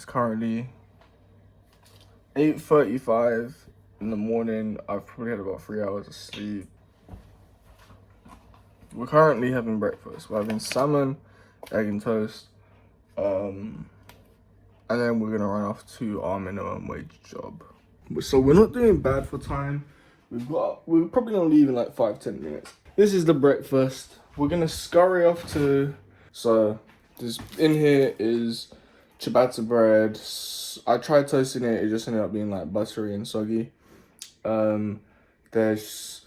It's currently 8:35 in the morning. I've probably had about 3 hours of sleep. We're currently having breakfast. We're having salmon, egg and toast. And then we're gonna run off to our minimum wage job. So we're not doing bad for time. We're probably gonna leave in like 5-10 minutes. This is the breakfast. We're gonna scurry off to, so this in here is ciabatta bread. I tried toasting it, it just ended up being like buttery and soggy. There's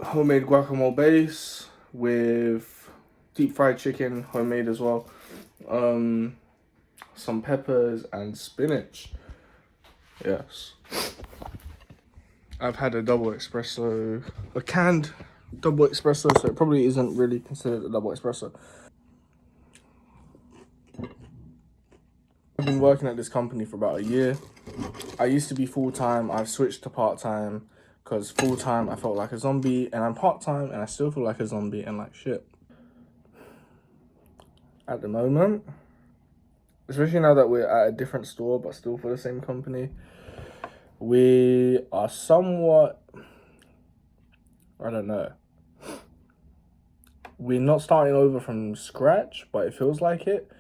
homemade guacamole base with deep fried chicken, homemade as well. Some peppers and spinach. Yes. I've had a double espresso, a canned double espresso, so it probably isn't really considered a double espresso. I've been working at this company for about a year. I used to be full-time. I've switched to part-time because full-time I felt like a zombie, and I'm part-time and I still feel like a zombie and like shit. At the moment, especially now that we're at a different store but still for the same company, we are somewhat, I don't know, we're not starting over from scratch, but it feels like it.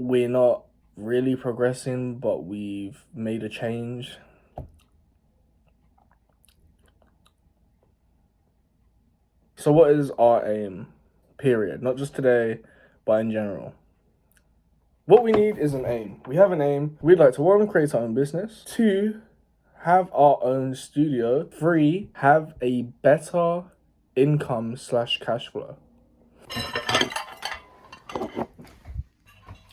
We're not really progressing, but we've made a change. So what is our aim? Period. Not just today, but in general. What we need is an aim. We have an aim. We'd like to, 1, create our own business. 2, have our own studio. 3, have a better income / cash flow.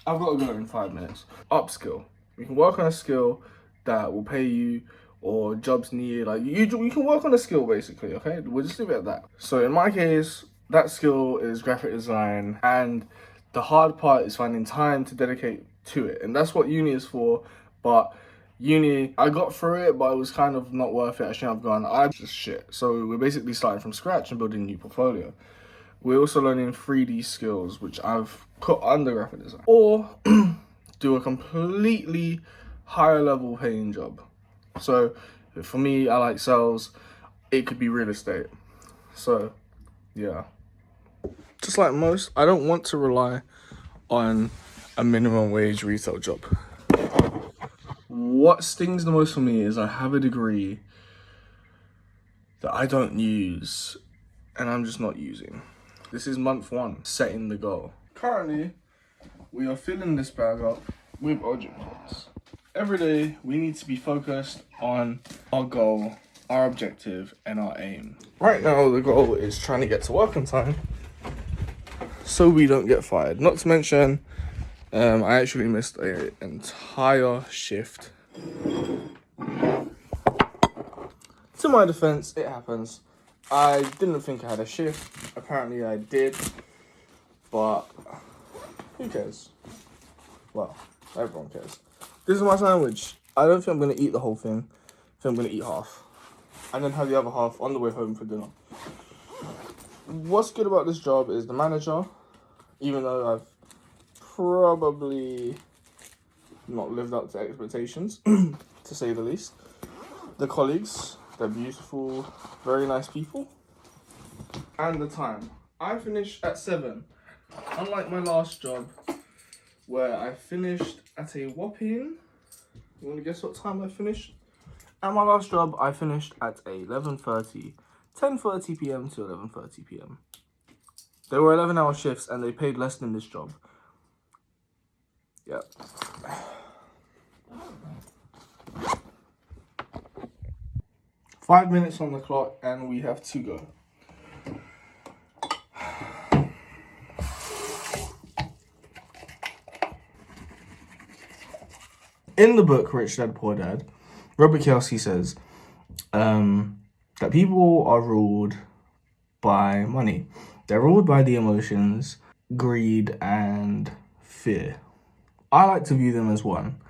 I've got to go in 5 minutes. Upskill. We can work on a skill that will pay you, or jobs needed. Like you can work on a skill basically, okay? We'll just leave it at that. So in my case, that skill is graphic design, and the hard part is finding time to dedicate to it. And that's what uni is for. But uni, I got through it, but it was kind of not worth it. I shouldn't have gone. I just shit. So we're basically starting from scratch and building a new portfolio. We're also learning 3D skills, which I've put under graphic design. Or do a completely higher level paying job. So for me, I like sales. It could be real estate. So yeah. Just like most, I don't want to rely on a minimum wage retail job. What stings the most for me is I have a degree that I don't use and I'm just not using. This is month 1, setting the goal. Currently, we are filling this bag up with objectives. Every day, we need to be focused on our goal, our objective, and our aim. Right now, the goal is trying to get to work on time so we don't get fired. Not to mention, I actually missed an entire shift. To my defense, it happens. I didn't think I had a shift. Apparently I did. But who cares? Well, everyone cares. This is my sandwich. I don't think I'm going to eat the whole thing. I think I'm going to eat half. And then have the other half on the way home for dinner. What's good about this job is the manager, even though I've probably not lived up to expectations, to say the least. The colleagues, they're beautiful, very nice people. And the time. I finished at 7. Unlike my last job, where I finished at a whopping, you want to guess what time I finished? At my last job, I finished at 11:30, 10:30 p.m. to 11:30 p.m. They were 11-hour shifts and they paid less than this job. Yep. 5 minutes on the clock and we have to go. In the book Rich Dad Poor Dad, Robert Kiyosaki says that people are ruled by money. They're ruled by the emotions, greed, and fear. I like to view them as one,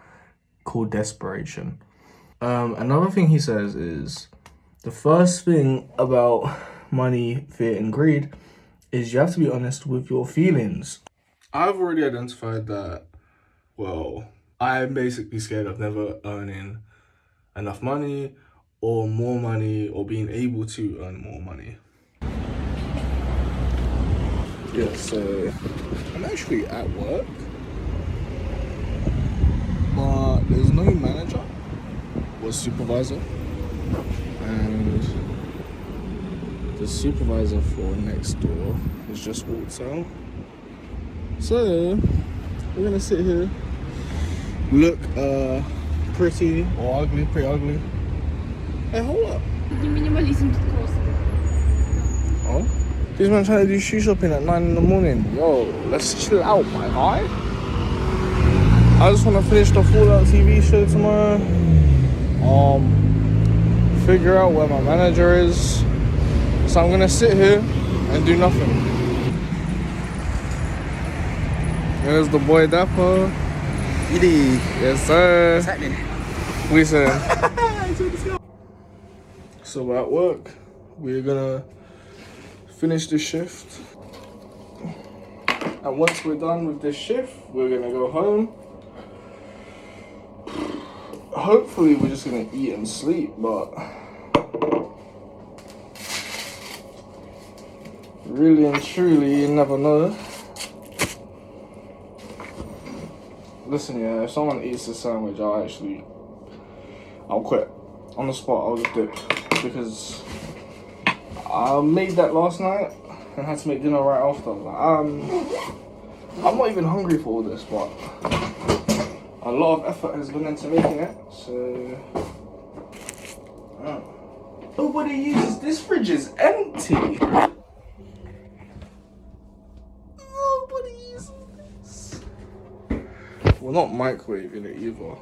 called desperation. Another thing he says is the first thing about money, fear, and greed is you have to be honest with your feelings. I've already identified that well, I'm basically scared of never earning enough money or more money or being able to earn more money. Yeah, so I'm actually at work, but there's no manager or supervisor, and the supervisor for next door has just walked out. So we're gonna sit here, look pretty or ugly, pretty ugly. Hey, hold up. Minimalism to cost. Oh? This man trying to do shoe shopping at 9 in the morning. Yo, let's chill out, my guy. I just want to finish the Fallout TV show tomorrow. Figure out where my manager is. So I'm gonna sit here and do nothing. There's the boy Dapper. Edie, Yes, sir. what's happening? We said. So we're at work. We're gonna finish this shift. And once we're done with this shift, we're gonna go home. Hopefully we're just gonna eat and sleep, but really and truly, you never know. Listen, yeah, if someone eats this sandwich, I'll quit. On the spot, I'll just dip. Because I made that last night and had to make dinner right after. I'm not even hungry for all this, but a lot of effort has gone into making it, so... Nobody uses... This fridge is empty! Nobody uses this. We're not microwaving it either.